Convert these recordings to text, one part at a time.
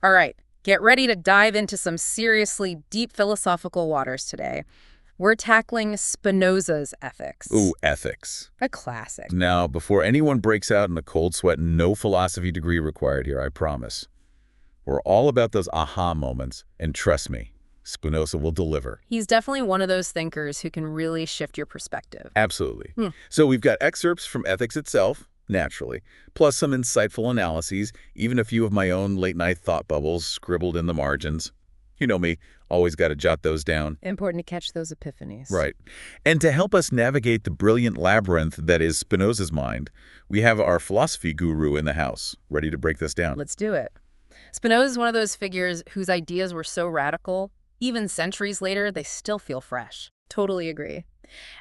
All right, get ready to dive into some seriously deep philosophical waters today. We're tackling Spinoza's ethics. Ooh, ethics. A classic. Now, before anyone breaks out in a cold sweat, no philosophy degree required here, I promise. We're all about those aha moments, and trust me, Spinoza will deliver. He's definitely one of those thinkers who can really shift your perspective. Absolutely. Hmm. So we've got excerpts from Ethics itself, naturally, plus some insightful analyses, even a few of my own late-night thought bubbles scribbled in the margins. You know me, always got to jot those down. Important to catch those epiphanies. Right. And to help us navigate the brilliant labyrinth that is Spinoza's mind, we have our philosophy guru in the house, ready to break this down. Let's do it. Spinoza is one of those figures whose ideas were so radical, even centuries later, they still feel fresh. Totally agree.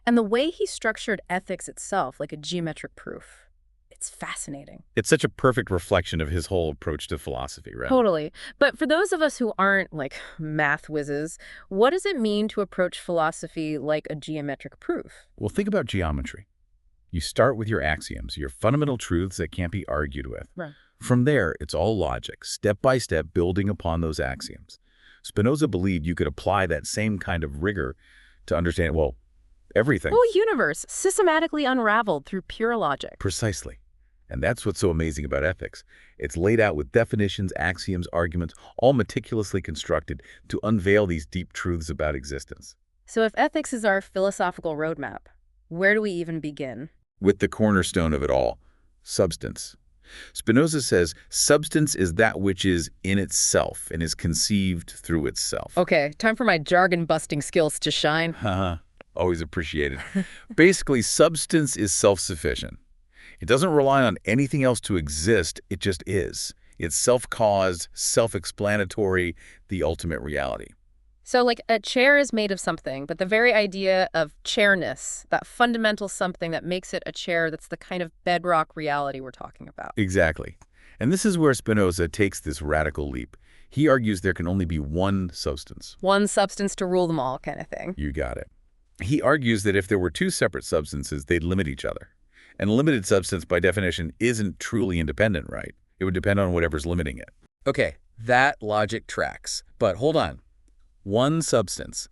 And the way he structured ethics itself, like a geometric proof, it's fascinating. It's such a perfect reflection of his whole approach to philosophy, right? Totally. But for those of us who aren't, like, math whizzes, what does it mean to approach philosophy like a geometric proof? Well, think about geometry. You start with your axioms, your fundamental truths that can't be argued with. Right. From there, it's all logic, step by step, building upon those axioms. Spinoza believed you could apply that same kind of rigor to understand, well, everything. Whole universe systematically unraveled through pure logic. Precisely. And that's what's so amazing about ethics. It's laid out with definitions, axioms, arguments, all meticulously constructed to unveil these deep truths about existence. So if ethics is our philosophical roadmap, where do we even begin? With the cornerstone of it all, substance. Spinoza says substance is that which is in itself and is conceived through itself. Okay, time for my jargon-busting skills to shine. Haha, always appreciated. Basically, substance is self-sufficient. It doesn't rely on anything else to exist, it just is. It's self-caused, self-explanatory, the ultimate reality. So, like, a chair is made of something, but the very idea of chairness, that fundamental something that makes it a chair, that's the kind of bedrock reality we're talking about. Exactly. And this is where Spinoza takes this radical leap. He argues there can only be one substance. One substance to rule them all kind of thing. You got it. He argues that if there were two separate substances, they'd limit each other. And limited substance, by definition, isn't truly independent, right? It would depend on whatever's limiting it. Okay, that logic tracks. But hold on. One substance.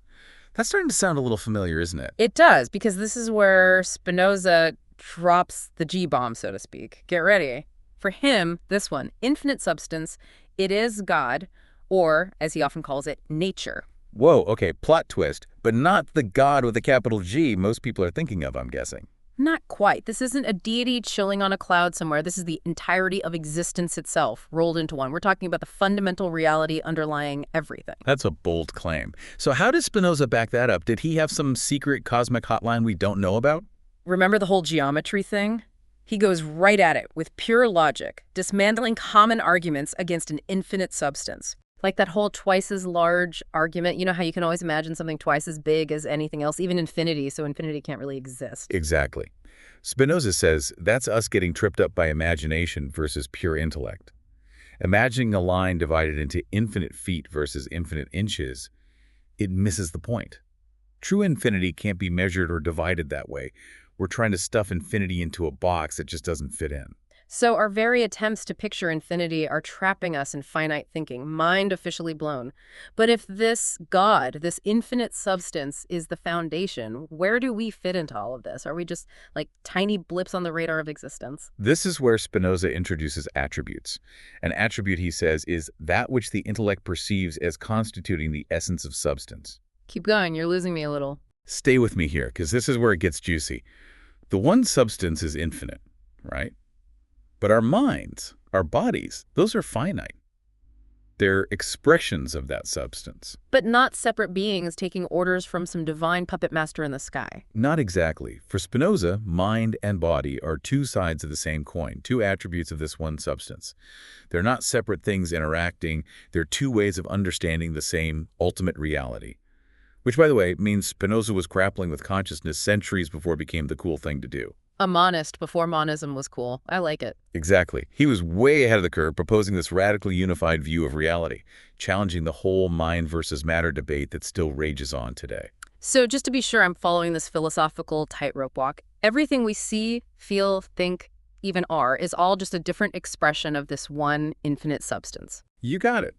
That's starting to sound a little familiar, isn't it? It does, because this is where Spinoza drops the G-bomb, so to speak. Get ready. For him, this one, infinite substance, it is God, or, as he often calls it, nature. Whoa, okay, plot twist. But not the God with a capital G most people are thinking of, I'm guessing. Not quite. This isn't a deity chilling on a cloud somewhere. This is the entirety of existence itself rolled into one. We're talking about the fundamental reality underlying everything. That's a bold claim. So how does Spinoza back that up? Did he have some secret cosmic hotline we don't know about? Remember the whole geometry thing? He goes right at it with pure logic, dismantling common arguments against an infinite substance. Like that whole twice as large argument. You know how you can always imagine something twice as big as anything else, even infinity, so infinity can't really exist. Exactly. Spinoza says that's us getting tripped up by imagination versus pure intellect. Imagining a line divided into infinite feet versus infinite inches, it misses the point. True infinity can't be measured or divided that way. We're trying to stuff infinity into a box that just doesn't fit in. So our very attempts to picture infinity are trapping us in finite thinking, mind officially blown. But if this God, this infinite substance, is the foundation, where do we fit into all of this? Are we just like tiny blips on the radar of existence? This is where Spinoza introduces attributes. An attribute, he says, is that which the intellect perceives as constituting the essence of substance. Keep going, you're losing me a little. Stay with me here, because this is where it gets juicy. The one substance is infinite, right? But our minds, our bodies, those are finite. They're expressions of that substance. But not separate beings taking orders from some divine puppet master in the sky. Not exactly. For Spinoza, mind and body are two sides of the same coin, two attributes of this one substance. They're not separate things interacting. They're two ways of understanding the same ultimate reality. Which, by the way, means Spinoza was grappling with consciousness centuries before it became the cool thing to do. A monist before monism was cool. I like it. Exactly. He was way ahead of the curve, proposing this radically unified view of reality, challenging the whole mind versus matter debate that still rages on today. So just to be sure I'm following this philosophical tightrope walk, everything we see, feel, think, even R, is all just a different expression of this one infinite substance. You got it.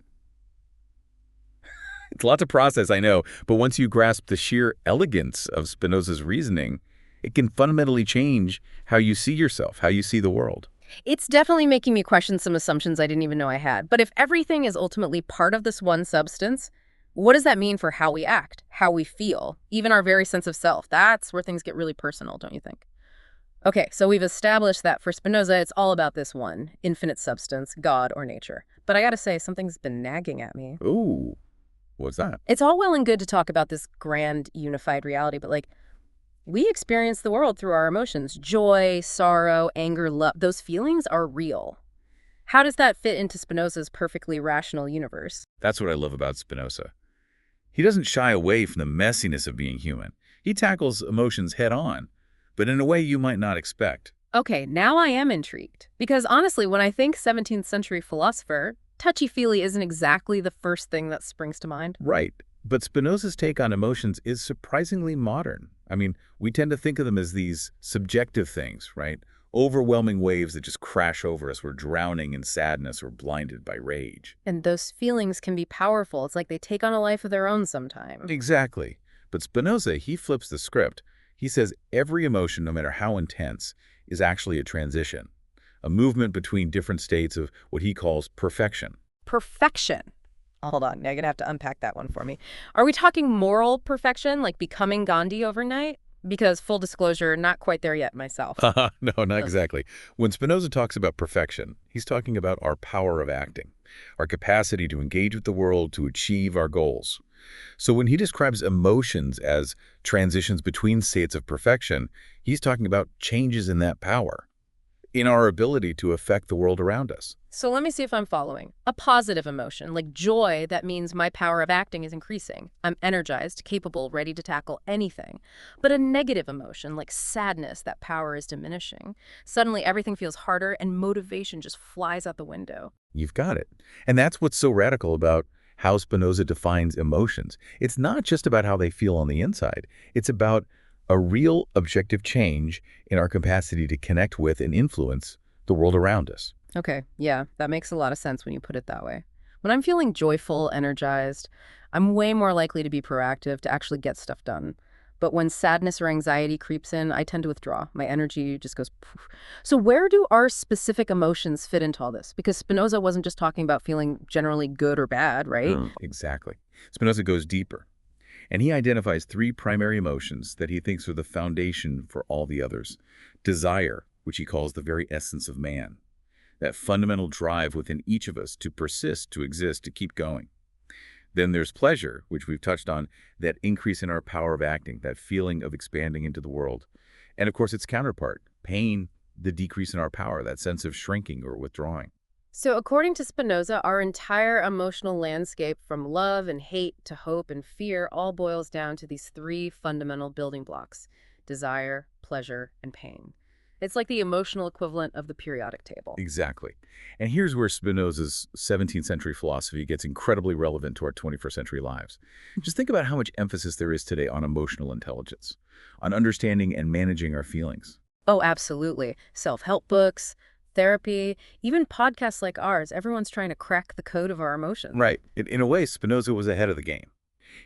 It's a lot to process, I know, but once you grasp the sheer elegance of Spinoza's reasoning, it can fundamentally change how you see yourself, how you see the world. It's definitely making me question some assumptions I didn't even know I had. But if everything is ultimately part of this one substance, what does that mean for how we act, how we feel, even our very sense of self? That's where things get really personal, don't you think? Okay, so we've established that for Spinoza, it's all about this one, infinite substance, God or nature. But I gotta say, something's been nagging at me. Ooh, what's that? It's all well and good to talk about this grand, unified reality, but we experience the world through our emotions. Joy, sorrow, anger, love, those feelings are real. How does that fit into Spinoza's perfectly rational universe? That's what I love about Spinoza. He doesn't shy away from the messiness of being human. He tackles emotions head on, but in a way you might not expect. Okay, now I am intrigued. Because honestly, when I think 17th century philosopher, touchy-feely isn't exactly the first thing that springs to mind. Right. But Spinoza's take on emotions is surprisingly modern. I mean, we tend to think of them as these subjective things, right? Overwhelming waves that just crash over us. We're drowning in sadness or blinded by rage. And those feelings can be powerful. It's like they take on a life of their own sometimes. Exactly. But Spinoza, he flips the script. He says every emotion, no matter how intense, is actually a transition, a movement between different states of what he calls perfection. Perfection. Hold on, now you're gonna have to unpack that one for me. Are we talking moral perfection, like becoming Gandhi overnight? Because full disclosure, not quite there yet myself. No, not exactly. When Spinoza talks about perfection, he's talking about our power of acting, our capacity to engage with the world, to achieve our goals. So when he describes emotions as transitions between states of perfection, he's talking about changes in that power, in our ability to affect the world around us. So let me see if I'm following. A positive emotion, like joy, that means my power of acting is increasing. I'm energized, capable, ready to tackle anything. But a negative emotion, like sadness, that power is diminishing. Suddenly everything feels harder and motivation just flies out the window. You've got it. And that's what's so radical about how Spinoza defines emotions. It's not just about how they feel on the inside. It's about a real objective change in our capacity to connect with and influence the world around us. Okay, yeah, that makes a lot of sense when you put it that way. When I'm feeling joyful, energized, I'm way more likely to be proactive, to actually get stuff done. But when sadness or anxiety creeps in, I tend to withdraw. My energy just goes poof. So where do our specific emotions fit into all this? Because Spinoza wasn't just talking about feeling generally good or bad, right? Exactly. Spinoza goes deeper, and he identifies three primary emotions that he thinks are the foundation for all the others. Desire, which he calls the very essence of man, that fundamental drive within each of us to persist, to exist, to keep going. Then there's pleasure, which we've touched on, that increase in our power of acting, that feeling of expanding into the world. And of course, its counterpart, pain, the decrease in our power, that sense of shrinking or withdrawing. So according to Spinoza, our entire emotional landscape from love and hate to hope and fear all boils down to these three fundamental building blocks: desire, pleasure, and pain. It's like the emotional equivalent of the periodic table. Exactly. And here's where Spinoza's 17th century philosophy gets incredibly relevant to our 21st century lives. Just think about how much emphasis there is today on emotional intelligence, on understanding and managing our feelings. Oh, absolutely. Self-help books, therapy, even podcasts like ours. Everyone's trying to crack the code of our emotions. Right. In a way, Spinoza was ahead of the game.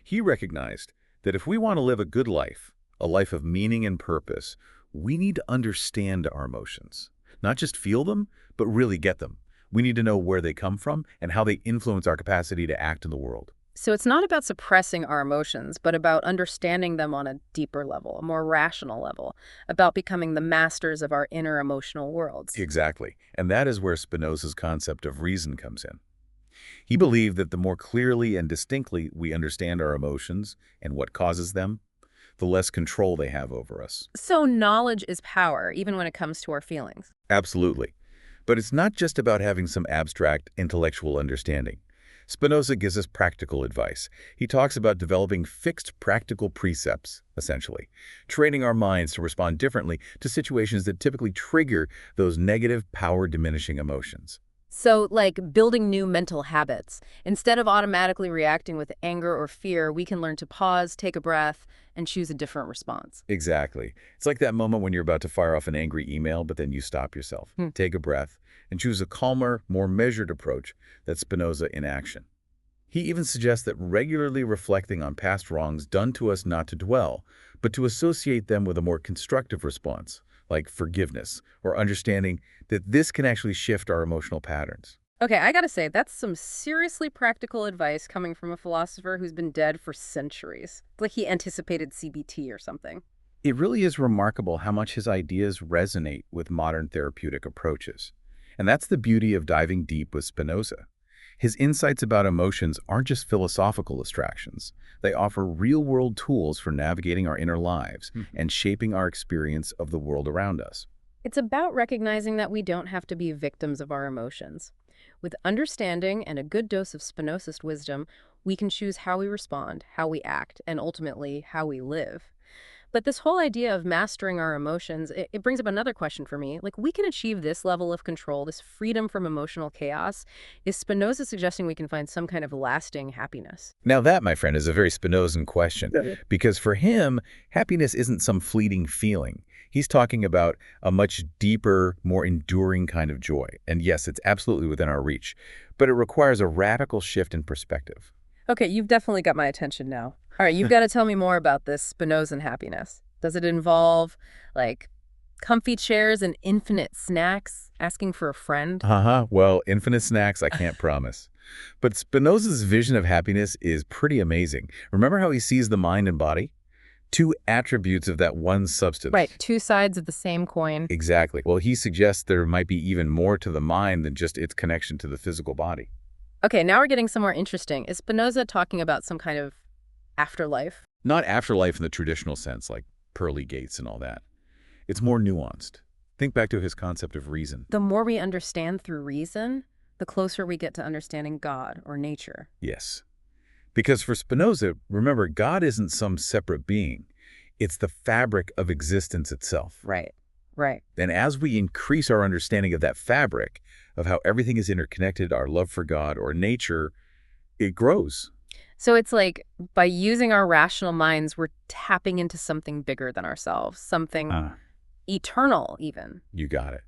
He recognized that if we want to live a good life, a life of meaning and purpose, we need to understand our emotions. Not just feel them, but really get them. We need to know where they come from and how they influence our capacity to act in the world. So it's not about suppressing our emotions, but about understanding them on a deeper level, a more rational level, about becoming the masters of our inner emotional worlds. Exactly. And that is where Spinoza's concept of reason comes in. He believed that the more clearly and distinctly we understand our emotions and what causes them, the less control they have over us. So knowledge is power, even when it comes to our feelings. Absolutely. But it's not just about having some abstract intellectual understanding. Spinoza gives us practical advice. He talks about developing fixed practical precepts, essentially, training our minds to respond differently to situations that typically trigger those negative power-diminishing emotions. So, like building new mental habits. Instead of automatically reacting with anger or fear, we can learn to pause, take a breath, and choose a different response. Exactly. It's like that moment when you're about to fire off an angry email, but then you stop yourself, Hmm. take a breath, and choose a calmer, more measured approach. That's Spinoza in action. He even suggests that regularly reflecting on past wrongs done to us not to dwell, but to associate them with a more constructive response, like forgiveness, or understanding that this can actually shift our emotional patterns. Okay, I gotta say, that's some seriously practical advice coming from a philosopher who's been dead for centuries. It's like he anticipated CBT or something. It really is remarkable how much his ideas resonate with modern therapeutic approaches. And that's the beauty of diving deep with Spinoza. His insights about emotions aren't just philosophical abstractions. They offer real-world tools for navigating our inner lives and shaping our experience of the world around us. It's about recognizing that we don't have to be victims of our emotions. With understanding and a good dose of Spinozist wisdom, we can choose how we respond, how we act, and ultimately, how we live. But this whole idea of mastering our emotions, it brings up another question for me. Like, we can achieve this level of control, this freedom from emotional chaos. Is Spinoza suggesting we can find some kind of lasting happiness? Now that, my friend, is a very Spinozan question, because for him, happiness isn't some fleeting feeling. He's talking about a much deeper, more enduring kind of joy. And yes, it's absolutely within our reach, but it requires a radical shift in perspective. Okay, you've definitely got my attention now. All right, you've got to tell me more about this Spinozan happiness. Does it involve, like, comfy chairs and infinite snacks, asking for a friend? Well, infinite snacks, I can't promise. But Spinoza's vision of happiness is pretty amazing. Remember how he sees the mind and body? Two attributes of that one Right, substance. two sides of the same coin. Exactly. Well, he suggests there might be even more to the mind than just its connection to the physical body. Okay, now we're getting somewhere interesting. Is Spinoza talking about some kind of afterlife? Not afterlife in the traditional sense, like pearly gates and all that. It's more nuanced. Think back to his concept of reason. The more we understand through reason, the closer we get to understanding God or nature. Yes. Because for Spinoza, remember, God isn't some separate being. It's the fabric of existence itself. Right, right. And as we increase our understanding of that fabric, of how everything is interconnected, our love for God or nature, it grows. So it's like by using our rational minds, we're tapping into something bigger than ourselves, something eternal even. You got it.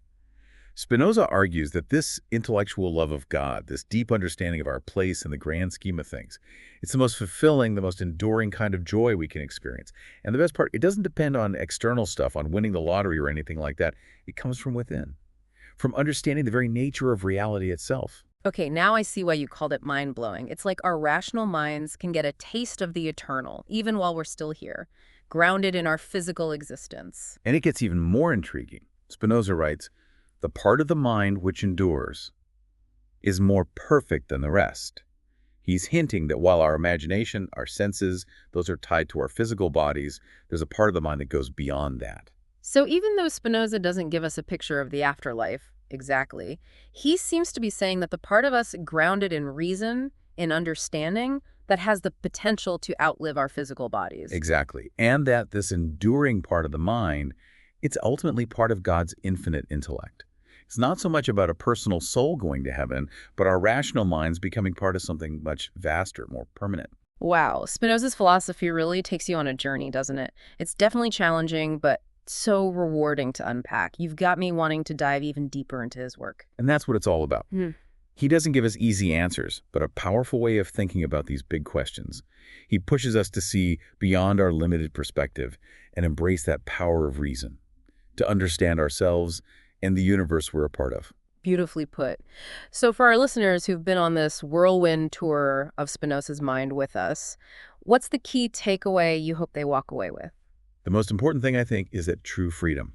Spinoza argues that this intellectual love of God, this deep understanding of our place in the grand scheme of things, it's the most fulfilling, the most enduring kind of joy we can experience. And the best part, it doesn't depend on external stuff, on winning the lottery or anything like that. It comes from within, from understanding the very nature of reality itself. Okay, now I see why you called it mind-blowing. It's like our rational minds can get a taste of the eternal, even while we're still here, grounded in our physical existence. And it gets even more intriguing. Spinoza writes, "The part of the mind which endures is more perfect than the rest." He's hinting that while our imagination, our senses, those are tied to our physical bodies, there's a part of the mind that goes beyond that. So even though Spinoza doesn't give us a picture of the afterlife, exactly, he seems to be saying that the part of us grounded in reason, in understanding, that has the potential to outlive our physical bodies. Exactly. And that this enduring part of the mind, it's ultimately part of God's infinite intellect. It's not so much about a personal soul going to heaven, but our rational minds becoming part of something much vaster, more permanent. Wow, Spinoza's philosophy really takes you on a journey, doesn't it? It's definitely challenging, but so rewarding to unpack. You've got me wanting to dive even deeper into his work. And that's what it's all about. Hmm. He doesn't give us easy answers, but a powerful way of thinking about these big questions. He pushes us to see beyond our limited perspective and embrace that power of reason, to understand ourselves and the universe we're a part of. Beautifully put. So for our listeners who've been on this whirlwind tour of Spinoza's mind with us, what's the key takeaway you hope they walk away with? The most important thing, I think, is that true freedom.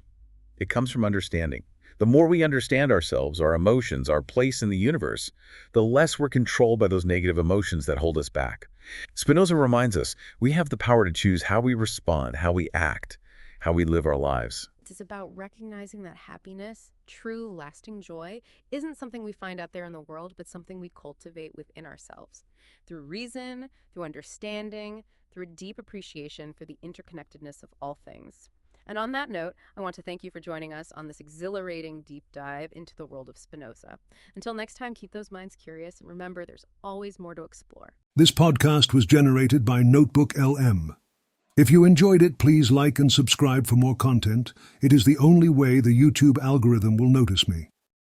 It comes from understanding. The more we understand ourselves, our emotions, our place in the universe, the less we're controlled by those negative emotions that hold us back. Spinoza reminds us we have the power to choose how we respond, how we act, how we live our lives. It's about recognizing that happiness, true, lasting joy, isn't something we find out there in the world, but something we cultivate within ourselves. Through reason, through understanding, through a deep appreciation for the interconnectedness of all things. And on that note, I want to thank you for joining us on this exhilarating deep dive into the world of Spinoza. Until next time, keep those minds curious, and remember, there's always more to explore. This podcast was generated by NotebookLM. If you enjoyed it, please like and subscribe for more content. It is the only way the YouTube algorithm will notice me.